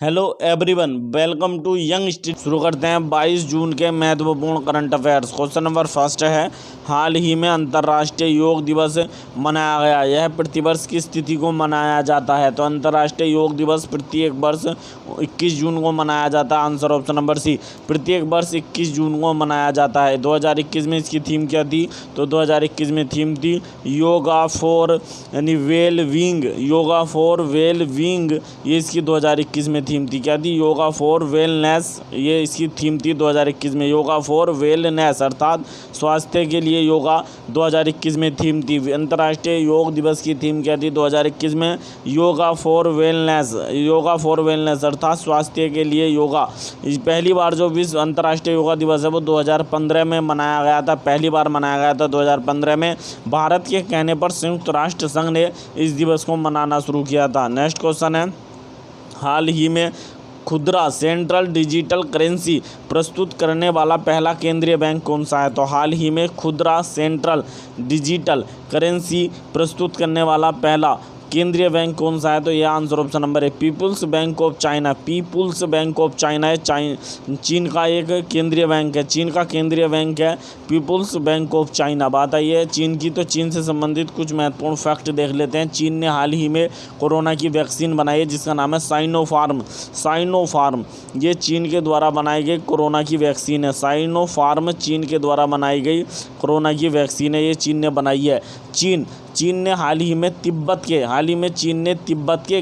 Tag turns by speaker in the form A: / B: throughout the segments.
A: Hello everyone, welcome to young study. शुरू करते हैं 22 जून के महत्वपूर्ण current affairs. Question number first है, हाल ही में अंतर्राष्ट्रीय योग दिवस मनाया गया। यह प्रतिवर्ष किस तिथि को मनाया जाता है? तो अंतर्राष्ट्रीय योग दिवस प्रत्येक वर्ष 21 जून को मनाया जाता है। आंसर ऑप्शन नंबर सी, प्रत्येक वर्ष 21 जून को मनाया जाता है। 2021 में इसकी थीम क्या थी? तो 2021 में थीम थी योगा फॉर यानी well wing, yoga for well wing. ये इसकी 2021 में थीम थी। क्या थी? Yoga for wellness. ये इसकी थीम थी 2021 में, योगा फॉर वेलनेस अर्थात स्वास्थ्य के लिए योगा 2021 में थीम थी। अंतर्राष्ट्रीय योग दिवस की थीम क्या थी 2021 में? Yoga for wellness, yoga for wellness अर्थात स्वास्थ्य के लिए योगा। पहली बार जो विश्व अंतर्राष्ट्रीय योगा दिवस है वो 2015 में मनाया गया था। पहली बार मनाया गया था 2015 में। भारत के कहने पर संयुक्त राष्ट्र संघ ने इस दिवस को मनाना शुरू किया था। नेक्स्ट क्वेश्चन है, हाल ही में खुदरा सेंट्रल डिजिटल करेंसी प्रस्तुत करने वाला पहला केंद्रीय बैंक कौन सा है? तो हाल ही में खुदरा सेंट्रल डिजिटल करेंसी प्रस्तुत करने वाला पहला केंद्रीय बैंक कौन सा है? तो यह आंसर ऑप्शन नंबर है People's Bank of China. People's Bank of China है, चीन का एक केंद्रीय बैंक है। चीन का केंद्रीय बैंक है पीपुल्स बैंक ऑफ चाइना। बात आई है चीन की, तो चीन से संबंधित कुछ महत्वपूर्ण फैक्ट देख लेते हैं। चीन ने हाल ही में कोरोना की वैक्सीन बनाई है जिसका नाम है साइनोफार्म। साइनोफार्म ये चीन के द्वारा बनाई गई कोरोना की वैक्सीन है। साइनोफार्म चीन के द्वारा बनाई गई कोरोना की वैक्सीन है, ये चीन ने बनाई है। चीन ने हाल ही में चीन ने तिब्बत के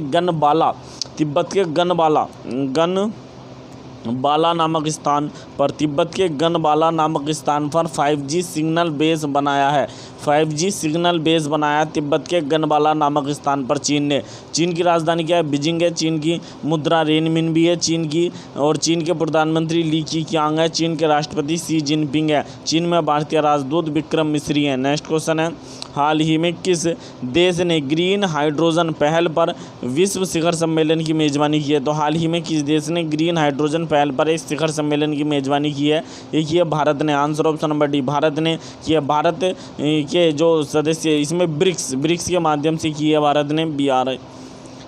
A: गनबाला नामक स्थान पर 5G सिग्नल बेस बनाया है। 5G सिग्नल बेस बनाया तिब्बत के गनबाला नामक स्थान पर चीन ने। चीन की राजधानी क्या है? बीजिंग है। चीन की मुद्रा रेनमिनबी है चीन की, और चीन के प्रधानमंत्री ली कीqiang है। चीन के राष्ट्रपति शी जिनपिंग है। चीन में भारतीय राजदूत विक्रम मिस्री हैं। नेक्स्ट क्वेश्चन है, हाल ही में किस देश ने ग्रीन हाइड्रोजन पहल पर विश्व शिखर सम्मेलन की मेज़बानी की है? तो हाल ही में किस देश ने ग्रीन हाइड्रोजन पहल पर एक शिखर सम्मेलन की मेज़बानी की है? ये की है भारत ने। Answer option number D, Bharat ने की है। भारत के जो सदस्य इसमें ब्रिक्स के माध्यम से की है भारत ने।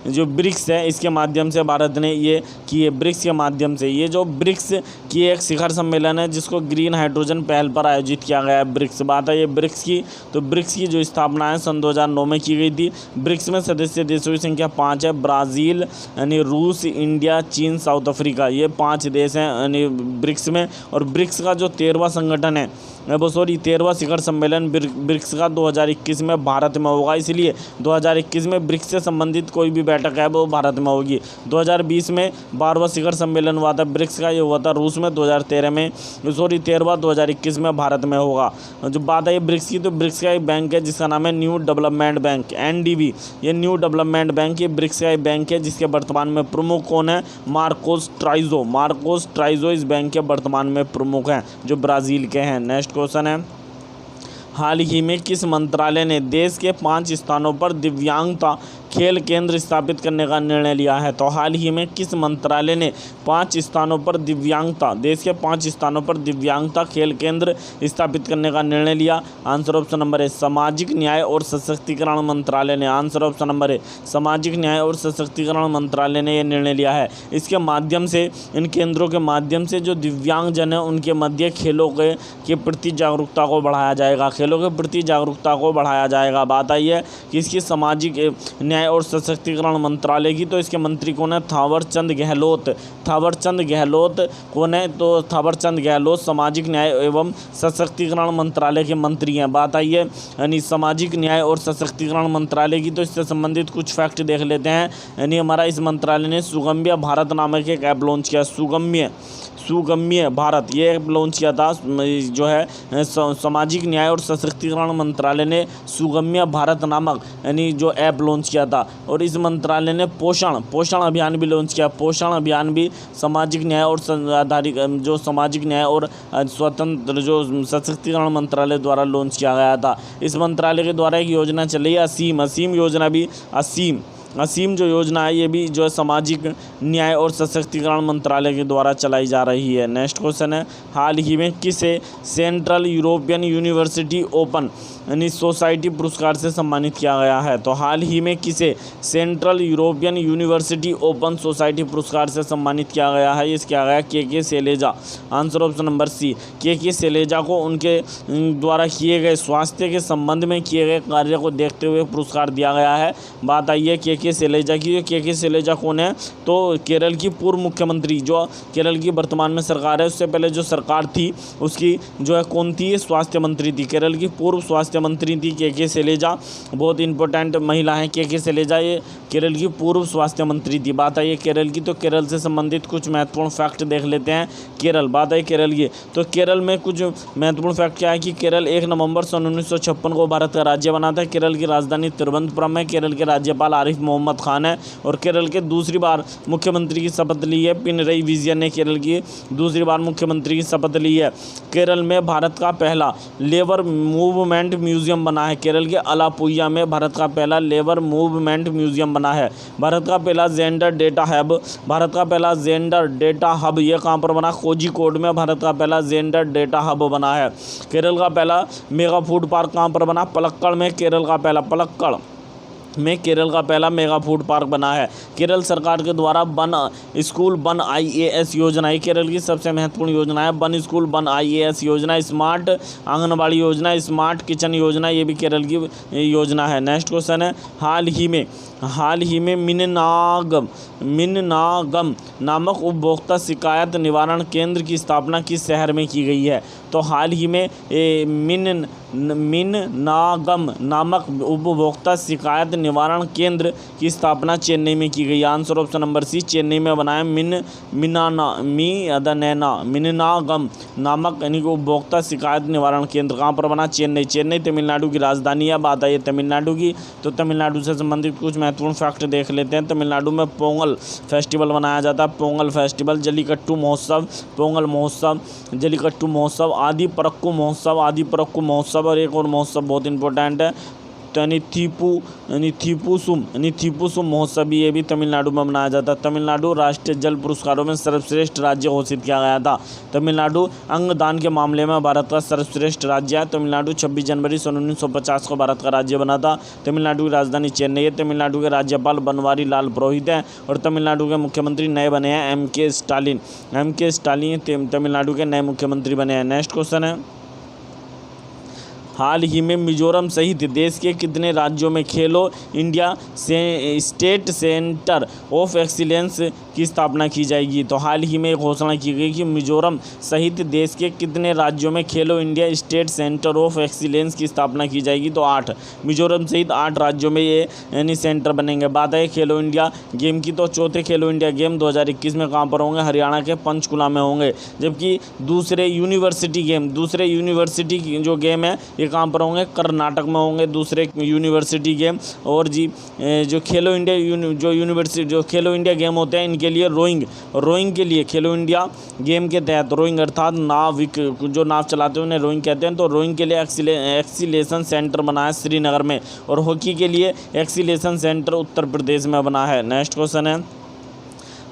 A: जो ब्रिक्स है इसके माध्यम से भारत ने ये की है, ब्रिक्स के माध्यम से। ये जो ब्रिक्स की एक शिखर सम्मेलन है जिसको ग्रीन हाइड्रोजन पहल पर आयोजित किया गया है। ब्रिक्स, बात है ये ब्रिक्स की, तो ब्रिक्स की जो स्थापना है सन 2009 में की गई थी। ब्रिक्स में सदस्य देशों की संख्या 5 है। ब्राज़ील यानी रूस, इंडिया, चीन, साउथ अफ्रीका, ये 5 देश हैं यानी ब्रिक्स में। और ब्रिक्स का जो 13वां संगठन है 13वां शिखर सम्मेलन ब्रिक्स का 2021 में भारत में होगा। इसलिए 2021 में ब्रिक्स से संबंधित कोई भी बैठक है वो भारत में होगी। 2020 में 12वां शिखर सम्मेलन हुआ था ब्रिक्स का, ये हुआ था रूस में। 13वां 2021 में भारत में होगा। जो बात है ब्रिक्स की, तो ब्रिक्स का एक बैंक है जिसका नाम है न्यू डेवलपमेंट बैंक, NDB। ये न्यू डेवलपमेंट बैंक ये ब्रिक्स का एक बैंक है जिसके वर्तमान में प्रमुख कौन है? मार्कोस ट्राइजो इस बैंक के वर्तमान में प्रमुख हैं जो ब्राज़ील के हैं। नेक्स्ट क्वेश्चन है, हाल ही में किस मंत्रालय ने देश के 5 स्थानों पर दिव्यांगता खेल केंद्र स्थापित करने का निर्णय लिया है? तो हाल ही में किस मंत्रालय ने 5 स्थानों पर देश के 5 स्थानों पर दिव्यांगता खेल केंद्र स्थापित करने का निर्णय लिया? आंसर ऑप्शन नंबर है सामाजिक न्याय और सशक्तिकरण मंत्रालय ने। आंसर ऑप्शन नंबर है सामाजिक न्याय और सशक्तिकरण मंत्रालय ने यह निर्णय लिया है। इसके माध्यम से, इन केंद्रों के माध्यम से जो दिव्यांगजन है उनके मध्य खेलों के प्रति जागरूकता को बढ़ाया जाएगा। खेलों के प्रति जागरूकता को बढ़ाया जाएगा। बात आई है कि इसकी सामाजिक न्याय और सशक्तिकरण मंत्रालय की, तो इसके मंत्री कौन है? थावरचंद गहलोत कौन है? तो थावरचंद गहलोत सामाजिक न्याय एवं सशक्तिकरण मंत्रालय के मंत्री हैं। बात आई है यानी सामाजिक न्याय और सशक्तिकरण मंत्रालय की, तो इससे संबंधित कुछ फैक्ट देख लेते हैं। यानी हमारा इस मंत्रालय ने सुगम्य भारत नामक एक ऐप लॉन्च किया। सुगम्य भारत ये ऐप लॉन्च किया था। जो है सामाजिक न्याय और सशक्तिकरण मंत्रालय ने सुगम्य भारत नामक यानी जो ऐप लॉन्च किया था। और इस मंत्रालय ने पोषण अभियान भी लॉन्च किया। पोषण अभियान भी सामाजिक न्याय और सामाजिक न्याय और स्वतंत्र जो सशक्तिकरण मंत्रालय द्वारा लॉन्च किया गया था। इस मंत्रालय के द्वारा एक योजना चल रही है असीम योजना भी। असीम जो योजना है ये भी जो है सामाजिक न्याय और सशक्तिकरण मंत्रालय के द्वारा चलाई जा रही है। नेक्स्ट क्वेश्चन है, हाल ही में किसे सेंट्रल यूरोपियन यूनिवर्सिटी ओपन यानी सोसाइटी पुरस्कार से सम्मानित किया गया है। तो हाल ही में किसे central European university open society पुरस्कार से सम्मानित किया गया है? ये किया गया K Shailaja. Answer option number C, K Shailaja को उनके द्वारा किए गए स्वास्थ्य के संबंध में किए गए कार्य को देखते हुए पुरस्कार दिया गया है। बात आई है के शैलेजा की। के शैलेजा कौन है? तो केरल की पूर्व मुख्यमंत्री, जो केरल की वर्तमान में सरकार है, उससे पहले जो सरकार थी उसकी जो है कौन थी? स्वास्थ्य मंत्री थी। केरल की पूर्व स्वास्थ्य मंत्री थी के शैलेजा। बहुत इंपॉर्टेंट महिला है के शैलेजा, ये केरल की पूर्व स्वास्थ्य मंत्री थी। बात आई है केरल की, तो केरल से संबंधित कुछ महत्वपूर्ण फैक्ट देख लेते हैं। केरल, बात आई केरल की, तो केरल में कुछ महत्वपूर्ण फैक्ट क्या है कि केरल 1 नवंबर सन 1956 को भारत का राज्य बना था। केरल की राजधानी तिरुवनंतपुरम है। केरल के राज्यपाल आरिफ मोहम्मद खान है और केरल के दूसरी बार मुख्यमंत्री की शपथ ली है पिनरई विजयन ने। केरल की दूसरी बार मुख्यमंत्री की शपथ ली है। केरल में भारत का पहला लेबर मूवमेंट म्यूजियम बना है। केरल के अलापुइया में भारत का पहला लेबर मूवमेंट म्यूजियम बना है। भारत का पहला जेंडर डेटा हब ये कहाँ पर बना? कोझिकोड में भारत का पहला जेंडर डेटा हब बना है। केरल का पहला मेगा फूड पार्क कहाँ पर बना? पलक्कड़ में केरल का पहला मेगा फूड पार्क बना है। केरल सरकार के द्वारा वन स्कूल वन IAS योजना, ये केरल की सबसे महत्वपूर्ण योजना है। वन स्कूल वन IAS योजना, स्मार्ट आंगनबाड़ी योजना, स्मार्ट किचन योजना, ये भी केरल की योजना है। नेक्स्ट क्वेश्चन है, हाल ही में मिन्नागम नामक उपभोक्ता शिकायत निवारण केंद्र की स्थापना किस शहर में की गई है? तो हाल ही में मिन्नागम नामक उपभोक्ता शिकायत निवारण केंद्र की स्थापना चेन्नई में की गई। Answer option number C, Chennai में बनाया। मिन्नागम नामक यानी कि उपभोक्ता शिकायत निवारण केंद्र कहाँ पर बना? चेन्नई तमिलनाडु की राजधानी है। बात आई है तमिलनाडु की, तो तमिलनाडु से संबंधित कुछ महत्वपूर्ण फैक्ट देख लेते हैं। तमिलनाडु में पोंगल फेस्टिवल मनाया जाता है। पोंगल फेस्टिवल, जल्लीकट्टू महोत्सव, पोंगल महोत्सव, जल्लीकट्टू महोत्सव, आदि परक्कू महोत्सव और एक और महोत्सव बहुत इंपॉर्टेंट है, थीपुसुम महोत्सव भी, ये भी तमिलनाडु में मनाया जाता है। तमिलनाडु राष्ट्रीय जल पुरस्कारों में सर्वश्रेष्ठ राज्य घोषित किया गया था। तमिलनाडु अंगदान के मामले में भारत का सर्वश्रेष्ठ राज्य है। तमिलनाडु 26 जनवरी सन 1950 को भारत का राज्य बना था। तमिलनाडु की राजधानी चेन्नई है। तमिलनाडु के राज्यपाल बनवारी लाल पुरोहित हैं और तमिलनाडु के मुख्यमंत्री नए बने हैं MK स्टालिन तमिलनाडु के नए मुख्यमंत्री बने हैं। नेक्स्ट क्वेश्चन है, हाल ही में मिजोरम सहित देश के कितने राज्यों में खेलो India state centre of excellence की स्थापना की जाएगी? तो हाल ही में घोषणा की गई कि मिजोरम सहित देश के कितने राज्यों में खेलो India state centre of excellence की स्थापना की जाएगी? तो 8, मिजोरम सहित 8 राज्यों में ये यानी सेंटर बनेंगे। बात है खेलो इंडिया गेम की, तो चौथे खेलो इंडिया गेम 2021 में कहाँ पर होंगे? हरियाणा के पंचकुला में होंगे। जबकि दूसरे यूनिवर्सिटी जो गेम है ये कहाँ पर होंगे? कर्नाटक में होंगे दूसरे यूनिवर्सिटी गेम। और जो खेलो इंडिया गेम होते हैं इनके लिए रोइंग के लिए खेलो इंडिया गेम के तहत रोइंग अर्थात जो नाव चलाते हैं उन्हें रोइंग कहते हैं। तो रोइंग के लिए एक्सीलेशन सेंटर बना है श्रीनगर में और हॉकी के लिए एक्सीलेशन सेंटर उत्तर प्रदेश में बना है। नेक्स्ट क्वेश्चन है,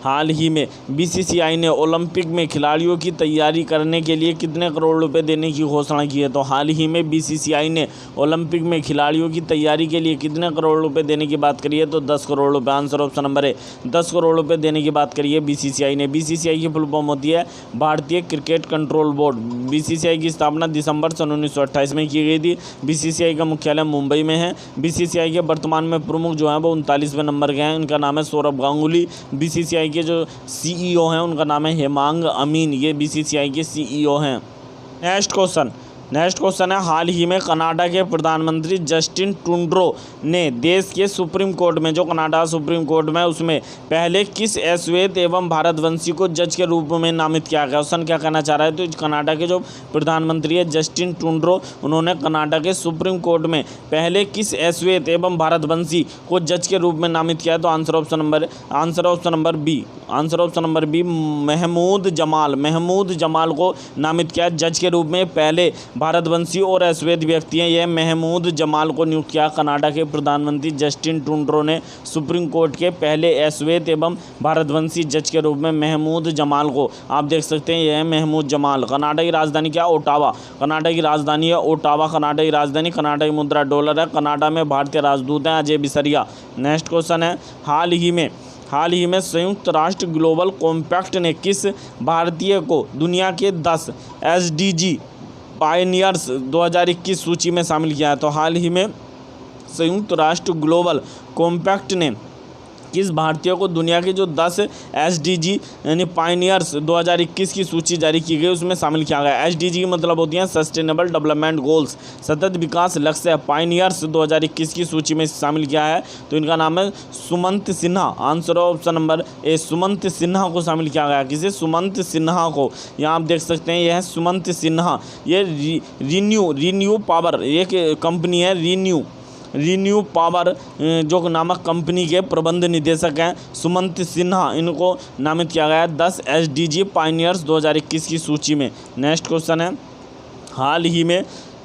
A: हाल ही में BCCI ने ओलंपिक में खिलाड़ियों की तैयारी करने के लिए कितने करोड़ रुपए देने की घोषणा की है? तो हाल ही में BCCI ने ओलंपिक में खिलाड़ियों की तैयारी के लिए कितने करोड़ रुपए देने की बात करी है? तो 10 करोड़ रुपए। आंसर ऑप्शन नंबर है 10 करोड़ रुपए देने की बात करी है BCCI ने। BCCI की फुल फॉर्म होती है भारतीय क्रिकेट कंट्रोल बोर्ड। BCCI की स्थापना दिसंबर सन 1928 में की गई थी। BCCI का मुख्यालय मुंबई में है। BCCI के वर्तमान में प्रमुख जो है वो 39वें नंबर के हैं, उनका नाम है सौरभ गांगुली। BCCI के जो CEO हैं उनका नाम है हेमांग अमीन, ये BCCI के CEO हैं। नेक्स्ट क्वेश्चन है, हाल ही में कनाडा के प्रधानमंत्री जस्टिन ट्रूडो ने देश के सुप्रीम कोर्ट में, जो कनाडा सुप्रीम कोर्ट में, उसमें पहले किस श्वेत एवं भारतवंशी को जज के रूप में नामित किया गया? क्वेश्चन क्या कहना चाह रहा है? तो कनाडा के जो प्रधानमंत्री है जस्टिन ट्रूडो, उन्होंने कनाडा के सुप्रीम कोर्ट में पहले किस श्वेत एवं भारतवंशी को जज के रूप में नामित किया? तो answer option number B Mahmood Jamal को नामित किया जज के रूप में। पहले भारतवंशी और अश्वेत व्यक्ति हैं। यह महमूद जमाल को नियुक्त किया। कनाडा के प्रधानमंत्री जस्टिन ट्रूडो ने सुप्रीम कोर्ट के पहले अश्वेत एवं भारतवंशी जज के रूप में महमूद जमाल को, आप देख सकते हैं यह महमूद जमाल। कनाडा की राजधानी क्या? ओटावा। कनाडा की राजधानी है ओटावा। कनाडा की राजधानी, कनाडा की मुद्रा डॉलर है। कनाडा में भारतीय राजदूत हैं अजय बिसरिया। नेक्स्ट क्वेश्चन है, हाल ही में संयुक्त राष्ट्र ग्लोबल कॉम्पैक्ट ने किस भारतीय को दुनिया के 10 SDG पायनियर्स 2021 सूची में शामिल किया है? तो हाल ही में संयुक्त राष्ट्र ग्लोबल कॉम्पैक्ट ने किस भारतीय को दुनिया के जो 10 SDG यानी पायनियर्स 2021 की सूची जारी की गई उसमें शामिल किया गया। SDG की मतलब होती है सस्टेनेबल डेवलपमेंट गोल्स, सतत विकास लक्ष्य। पायनियर्स 2021 की सूची में शामिल किया है तो इनका नाम है Sumant Sinha. Answer option number A, Sumant Sinha को शामिल किया गया। किसे? सुमंत सिन्हा को। यहाँ आप देख सकते हैं यह है सुमंत सिन्हा। ये रीन्यू पावर एक कंपनी है, रीन्यू पावर जो नामक कंपनी के प्रबंध निदेशक हैं सुमंत सिन्हा, इनको नामित किया गया 10 SDG पायनियर्स 2021 की सूची में। नेक्स्ट क्वेश्चन है,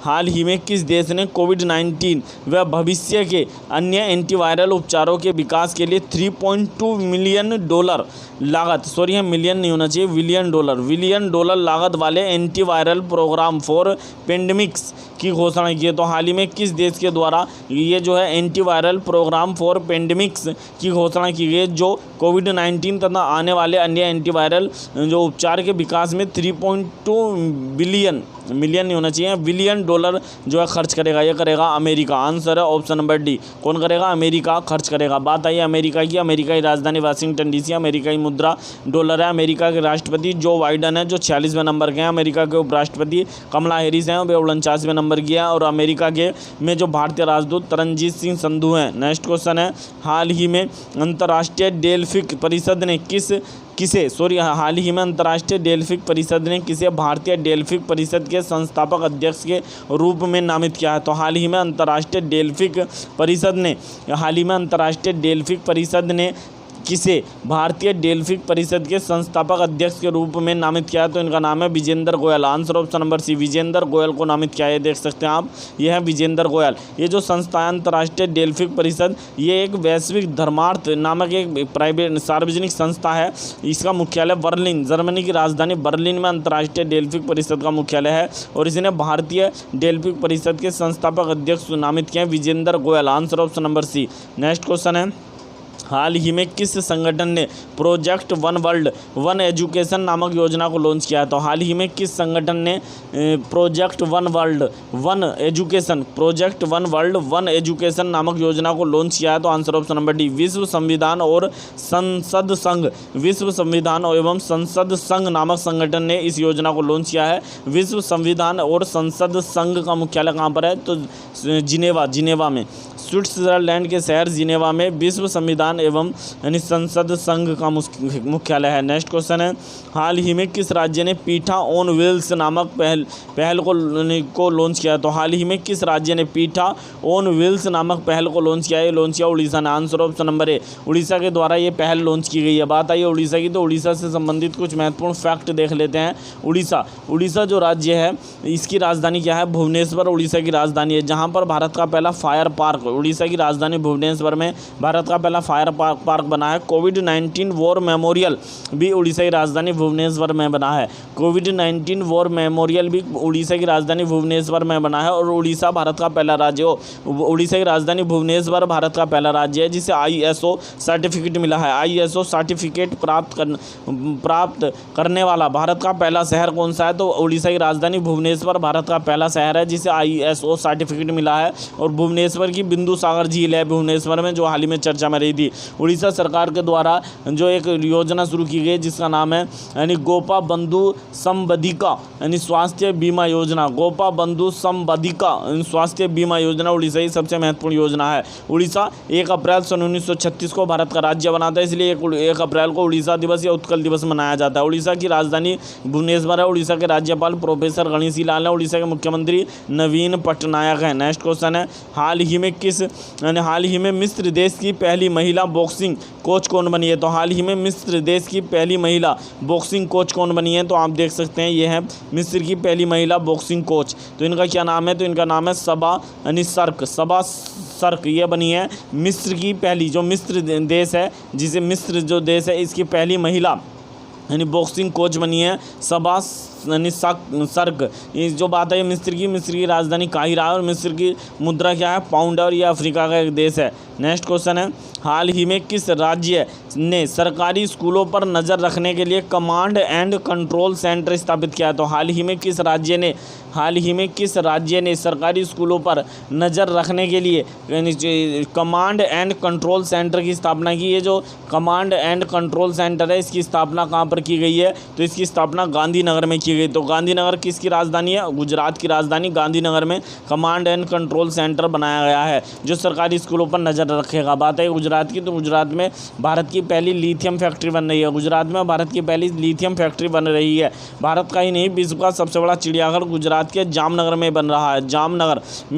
A: हाल ही में किस देश ने कोविड-19 व भविष्य के अन्य एंटीवायरल उपचारों के विकास के लिए $3.2 मिलियन लागत, सॉरी यहाँ मिलियन नहीं होना चाहिए, बिलियन डॉलर लागत वाले एंटीवायरल प्रोग्राम फॉर पेंडेमिक्स की घोषणा की है? तो हाल ही में किस देश के द्वारा ये जो है एंटीवायरल प्रोग्राम फॉर पेंडेमिक्स की घोषणा की गई है, जो कोविड-19 तथा आने वाले अन्य एंटीवायरल जो उपचार के विकास में 3.2 मिलियन नहीं होना चाहिए, बिलियन डॉलर जो है खर्च करेगा? ये करेगा अमेरिका। आंसर है ऑप्शन नंबर डी। कौन करेगा? अमेरिका खर्च करेगा। बात आई अमेरिका की। अमेरिका की राजधानी वाशिंगटन DC। अमेरिका की मुद्रा डॉलर है। अमेरिका के राष्ट्रपति जो बाइडन है जो 46वें नंबर के हैं। अमेरिका के उपराष्ट्रपति कमला हैरिस हैं, वे 49वें नंबर की हैं। और अमेरिका के में जो भारतीय राजदूत तरनजीत सिंह संधू हैं। नेक्स्ट क्वेश्चन है, हाल ही में अंतर्राष्ट्रीय डेल्फिक परिषद ने हाल ही में अंतर्राष्ट्रीय डेल्फिक परिषद ने किसे भारतीय डेल्फिक परिषद के संस्थापक अध्यक्ष के रूप में नामित किया है? तो हाल ही में अंतर्राष्ट्रीय डेल्फिक परिषद ने किसे भारतीय डेल्फिक परिषद के संस्थापक अध्यक्ष के रूप में नामित किया है? तो इनका नाम है Vijender Goel. Answer option number C, Vijender Goel को नामित किया है। देख सकते हैं आप, यह है विजेंद्र गोयल। ये जो संस्था है अंतर्राष्ट्रीय डेल्फिक परिषद, ये एक वैश्विक धर्मार्थ नामक एक प्राइवेट सार्वजनिक संस्था है। इसका मुख्यालय बर्लिन, जर्मनी की राजधानी बर्लिन में अंतर्राष्ट्रीय डेल्फिक परिषद का मुख्यालय है। और इसने भारतीय डेल्फिक परिषद के संस्थापक अध्यक्ष नामित किए हैं Vijender Goel. Answer option number C. Next question है, हाल ही में किस संगठन ने project one world one education नामक योजना को लॉन्च किया है? तो हाल ही में किस संगठन ने project one world one education नामक योजना को लॉन्च किया है? तो आंसर ऑप्शन नंबर डी, विश्व संविधान और संसद संघ नामक संगठन ने इस योजना को लॉन्च किया है। विश्व संविधान और संसद संघ का मुख्यालय कहाँ पर है? तो जिनेवा में, स्विट्जरलैंड के शहर जिनेवा में विश्व संविधान एवं यानी संसद संघ का मुख्यालय है। नेक्स्ट क्वेश्चन है, हाल ही में किस राज्य ने पीठा ऑन व्हील्स नामक पहल को लॉन्च किया? तो हाल ही में किस राज्य ने पीठा ऑन व्हील्स नामक पहल को लॉन्च किया है? लॉन्च किया उड़ीसा ने। Answer option number A, Orissa के द्वारा ये पहल लॉन्च की गई है। बात आई है उड़ीसा की, तो उड़ीसा से संबंधित कुछ महत्वपूर्ण फैक्ट देख लेते हैं। उड़ीसा जो राज्य है इसकी राजधानी क्या है? भुवनेश्वर उड़ीसा की राजधानी है, जहाँ पर भारत का पहला फायर पार्क, उड़ीसा की राजधानी भुवनेश्वर में भारत का पहला फायर पार्क बना है। कोविड-19 वॉर मेमोरियल भी उड़ीसा की राजधानी भुवनेश्वर में बना है। कोविड-19 वॉर मेमोरियल भी उड़ीसा की राजधानी भुवनेश्वर में बना है। और उड़ीसा भारत का पहला राज्य उड़ीसा की राजधानी भुवनेश्वर भारत का पहला राज्य है जिसे ISO सर्टिफिकेट मिला है। ISO सर्टिफिकेट प्राप्त करने वाला भारत का पहला शहर कौन सा है? तो उड़ीसा की राजधानी भुवनेश्वर भारत का पहला शहर है जिसे ISO सर्टिफिकेट मिला है। और भुवनेश्वर की बिंदु सागर झील है भुवनेश्वर में, जो हाल ही में चर्चा में रही थी। उड़ीसा सरकार के द्वारा जो एक योजना शुरू की गई जिसका नाम है यानी गोपा बंधु संबंधिका यानी स्वास्थ्य बीमा योजना। गोपा बंधु संबंधिका स्वास्थ्य बीमा योजना उड़ीसा की सबसे महत्वपूर्ण योजना है। उड़ीसा 1 अप्रैल सन 1936 को भारत का राज्य बना था, इसलिए 1 अप्रैल को उड़ीसा दिवस या उत्कल दिवस मनाया जाता है। उड़ीसा की राजधानी भुवनेश्वर है। उड़ीसा के राज्यपाल प्रोफेसर गणेशी लाल है। उड़ीसा के मुख्यमंत्री नवीन पटनायक हैं। नेक्स्ट क्वेश्चन है, हाल ही में किस हाल ही में मिस्र देश की पहली महिला बॉक्सिंग कोच कौन बनी है? तो हाल ही में मिस्र देश की पहली महिला बॉक्सिंग कोच कौन बनी है? तो आप देख सकते हैं ये है मिस्र की पहली महिला बॉक्सिंग कोच। तो इनका क्या नाम है? तो इनका नाम है सबा सर्क। ये बनी है मिस्र की पहली, जो मिस्र देश है, जिसे मिस्र जो देश है, इसकी पहली महिला बॉक्सिंग कोच बनी है सबा सर्क। ये जो बात है मिस्र की राजधानी काहिरा है और मिस्र की मुद्रा क्या है? पाउंड है और ये अफ्रीका का एक देश है। नेक्स्ट क्वेश्चन है, हाल ही में किस राज्य ने सरकारी स्कूलों पर नज़र रखने के लिए कमांड एंड कंट्रोल सेंटर स्थापित किया? तो हाल ही में किस राज्य ने सरकारी स्कूलों पर नज़र रखने के लिए कमांड एंड कंट्रोल सेंटर की स्थापना की? ये जो कमांड एंड कंट्रोल सेंटर है, इसकी स्थापना कहाँ पर की गई है? तो इसकी स्थापना गांधीनगर में की गई। तो गांधीनगर किसकी राजधानी है? गुजरात की राजधानी गांधीनगर में कमांड एंड कंट्रोल सेंटर बनाया गया है जो सरकारी स्कूलों पर नज़र रखेगा। बात है गुजरात की, तो गुजरात में भारत की पहली लिथियम फैक्ट्री बन रही है। गुजरात में भारत की पहली लिथियम फैक्ट्री बन रही है। भारत का ही नहीं, विश्व का सबसे बड़ा चिड़ियाघर गुजरात के जामनगर में बन रहा है।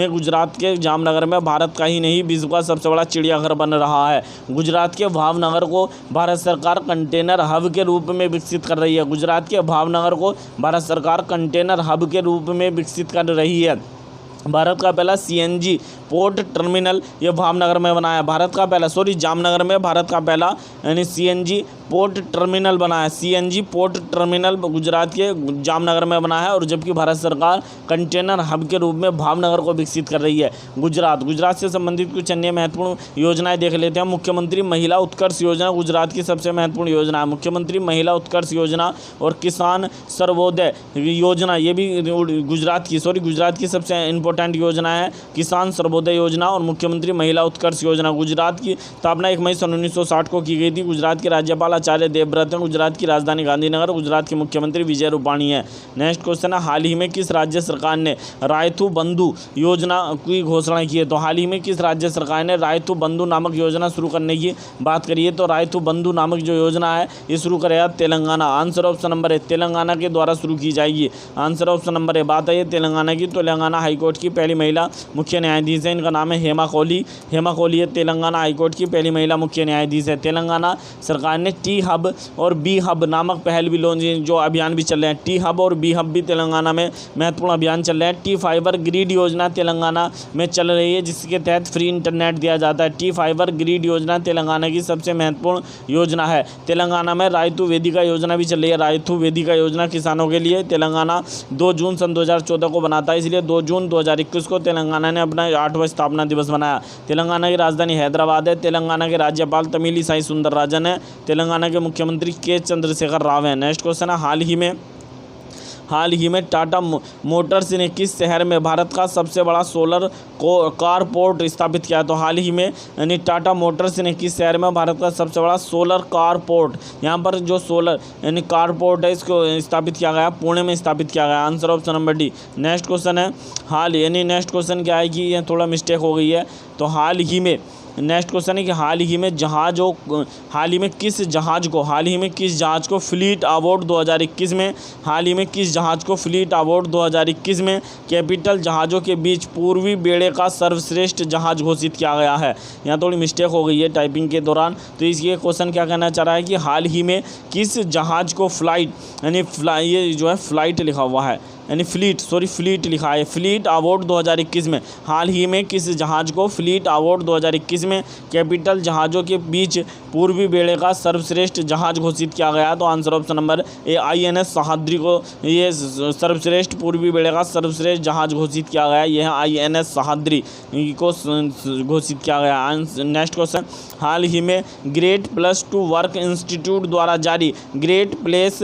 A: गुजरात के जामनगर में भारत का ही नहीं, विश्व का सबसे बड़ा चिड़ियाघर बन रहा है। गुजरात के भावनगर को भारत सरकार कंटेनर हब के रूप में विकसित कर रही है। गुजरात के भावनगर को भारत सरकार कंटेनर हब के रूप में विकसित कर रही है। भारत का पहला सीएनजी पोर्ट टर्मिनल ये भावनगर में बना है। जामनगर में भारत का पहला सीएनजी पोर्ट टर्मिनल बना है। सीएनजी पोर्ट टर्मिनल गुजरात के जामनगर में बना है और जबकि भारत सरकार कंटेनर हब के रूप में भावनगर को विकसित कर रही है। गुजरात से संबंधित कुछ अन्य महत्वपूर्ण योजनाएं देख लेते हैं। मुख्यमंत्री महिला उत्कर्ष योजना गुजरात की सबसे महत्वपूर्ण योजना है। मुख्यमंत्री महिला उत्कर्ष योजना और किसान सर्वोदय योजना ये भी गुजरात की सबसे इंपॉर्टेंट योजना है। किसान सर्वोदय योजना और मुख्यमंत्री महिला उत्कर्ष योजना। गुजरात की स्थापना 1 मई 1960 को की गई थी। गुजरात के राज्यपाल आचार्य देवव्रत हैं। गुजरात की राजधानी गांधीनगर। गुजरात के मुख्यमंत्री विजय रूपाणी है। नेक्स्ट क्वेश्चन है, हाल ही में किस राज्य सरकार ने रायथू बंधु योजना की घोषणा की है? तो हाल ही में किस राज्य सरकार ने रायथू बंधु नामक योजना शुरू करने की बात करी है? तो रायथू बंधु नामक जो योजना है ये शुरू करेगा तेलंगाना। आंसर ऑप्शन नंबर है तेलंगाना के द्वारा शुरू की जाएगी। आंसर ऑप्शन नंबर है। बात है तेलंगाना की। तेलंगाना हाईकोर्ट की पहली महिला मुख्य न्यायाधीश है। इनका नाम है हेमा कोहली है। तेलंगाना हाईकोर्ट की पहली महिला मुख्य न्यायाधीश है। तेलंगाना सरकार ने टी हब और बी हब नामक पहल भी जो अभियान भी चल रहे हैं। टी हब और बी हब भी तेलंगाना में महत्वपूर्ण अभियान चल रहे हैं। टी फाइबर ग्रिड योजना तेलंगाना में चल रही है जिसके तहत फ्री इंटरनेट दिया जाता है। टी फाइबर ग्रिड योजना तेलंगाना की सबसे महत्वपूर्ण योजना है। तेलंगाना में रायतू वेदिका योजना भी चल रही है। रायतू वेदिका योजना किसानों के लिए तेलंगाना 2 जून सन 2014 को बनाता है, इसलिए 2 जून 2021 को तेलंगाना ने अपना 8वां स्थापना दिवस बनाया। तेलंगाना की राजधानी हैदराबाद है। तेलंगाना के राज्यपाल तमिलिसाई सुंदरराजन है। तेलंगाना के मुख्यमंत्री के चंद्रशेखर राव हैं। नेक्स्ट क्वेश्चन है, हाल ही में टाटा मोटर्स ने किस शहर में भारत का सबसे बड़ा सोलर कार पोर्ट स्थापित किया? तो हाल ही में टाटा मोटर्स ने किस शहर में भारत का सबसे बड़ा सोलर कार पोर्ट, यहाँ पर जो सोलर कार पोर्ट है इसको स्थापित किया गया, पुणे में स्थापित किया गया। Answer option number D. Next question है नेक्स्ट क्वेश्चन क्या है कि ये थोड़ा मिस्टेक हो गई है। तो हाल ही में हाल ही में किस जहाज को फ्लीट अवार्ड 2021 में फ्लीट अवार्ड 2021 में कैपिटल जहाज़ों के बीच पूर्वी बेड़े का सर्वश्रेष्ठ जहाज घोषित किया गया है? यहाँ थोड़ी मिस्टेक हो गई है टाइपिंग के दौरान। तो इसलिए क्वेश्चन क्या कहना चाह रहा है कि हाल ही में किस जहाज को फ्लाइट लिखा हुआ है फ्लीट लिखा है। फ्लीट अवार्ड 2021 में हाल ही में किस जहाज को फ्लीट अवार्ड 2021 में कैपिटल जहाज़ों के बीच पूर्वी बेड़े का सर्वश्रेष्ठ जहाज घोषित किया गया? तो answer option number A INS Sahyadri को ये सर्वश्रेष्ठ पूर्वी बेड़े का सर्वश्रेष्ठ जहाज घोषित किया गया। यह INS सह्याद्री को घोषित किया गया। नेक्स्ट क्वेश्चन, हाल ही में great place to work institute द्वारा जारी great place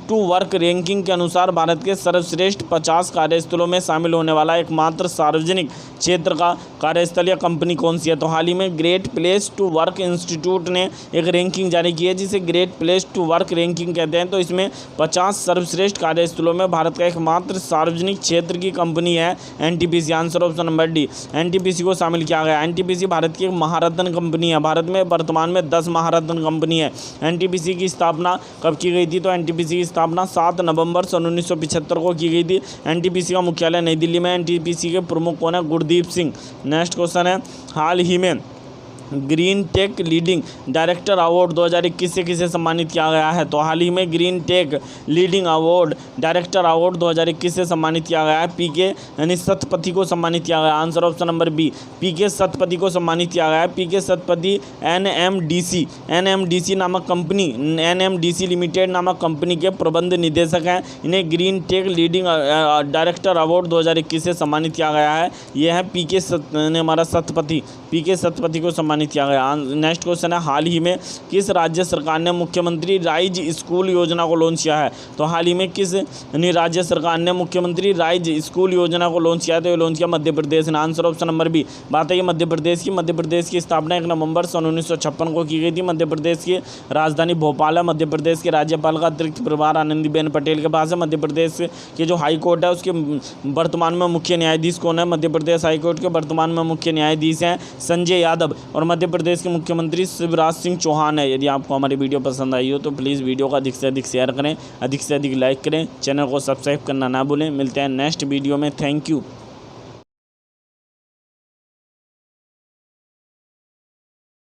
A: to work ranking के अनुसार भारत के सर्वश्रेष्ठ 50 कार्यस्थलों में शामिल होने वाला एकमात्र सार्वजनिक क्षेत्र का कार्यस्थल या कंपनी कौन सी है? तो हाल ही में great place to work institute ने एक रैंकिंग जारी की है जिसे great place to work ranking कहते हैं। तो इसमें 50 सर्वश्रेष्ठ कार्यस्थलों में भारत का एकमात्र सार्वजनिक क्षेत्र की कंपनी है NTPC। Answer option number D. NTPC को शामिल किया गया। NTPC भारत की एक महारत्न कंपनी है। भारत में वर्तमान में 10 महारत्न कंपनी है। NTPC की स्थापना कब की गई थी? तो NTPC की स्थापना 7 नवंबर 1975 दिसंबर को की गई थी। एनटीपीसी का मुख्यालय नई दिल्ली में। एनटीपीसी के प्रमुख कौन है? गुरदीप सिंह। नेक्स्ट क्वेश्चन है, हाल ही में green tech leading director award 2021 से किसे सम्मानित किया गया है? तो हाल ही में green tech leading award director award 2021 से सम्मानित किया गया है। पीके यानी सतपथी को सम्मानित किया गया। Answer option number B, PK Satpathy को सम्मानित किया गया है। पीके सतपथी एनएमडीसी नामक कंपनी, एनएमडीसी लिमिटेड नामक कंपनी के प्रबंध निदेशक हैं। इन्हें green tech leading director award 2021 से सम्मानित किया गया है। यह है पीके हमारा सतपथी, पीके सतपथी को सम्मानित किया गया। नेक्स्ट क्वेश्चन है, हाल ही में किस राज्य सरकार ने मुख्यमंत्री राइज स्कूल योजना को लॉन्च किया है? तो हाल ही में किस राज्य सरकार ने मुख्यमंत्री राइज स्कूल योजना को लॉन्च किया? तो ये लॉन्च किया मध्य प्रदेश ने। Answer option number B. बात है कि मध्य प्रदेश की। मध्य प्रदेश की स्थापना 1 नवंबर सन 1956 को की गई थी। मध्य प्रदेश की राजधानी भोपाल है। मध्य प्रदेश के राज्यपाल का अतिरिक्त प्रभार आनंदीबेन पटेल के पास है। मध्य प्रदेश के जो हाई कोर्ट है उसके वर्तमान में मुख्य न्यायाधीश कौन है? मध्य प्रदेश हाई कोर्ट के वर्तमान में मुख्य न्यायाधीश हैं संजय यादव। और मध्य प्रदेश के मुख्यमंत्री शिवराज सिंह चौहान है। यदि आपको हमारी वीडियो पसंद आई हो तो प्लीज़ वीडियो को अधिक से अधिक शेयर करें, अधिक से अधिक लाइक करें, चैनल को सब्सक्राइब करना ना भूलें। मिलते हैं नेक्स्ट वीडियो में। Thank you.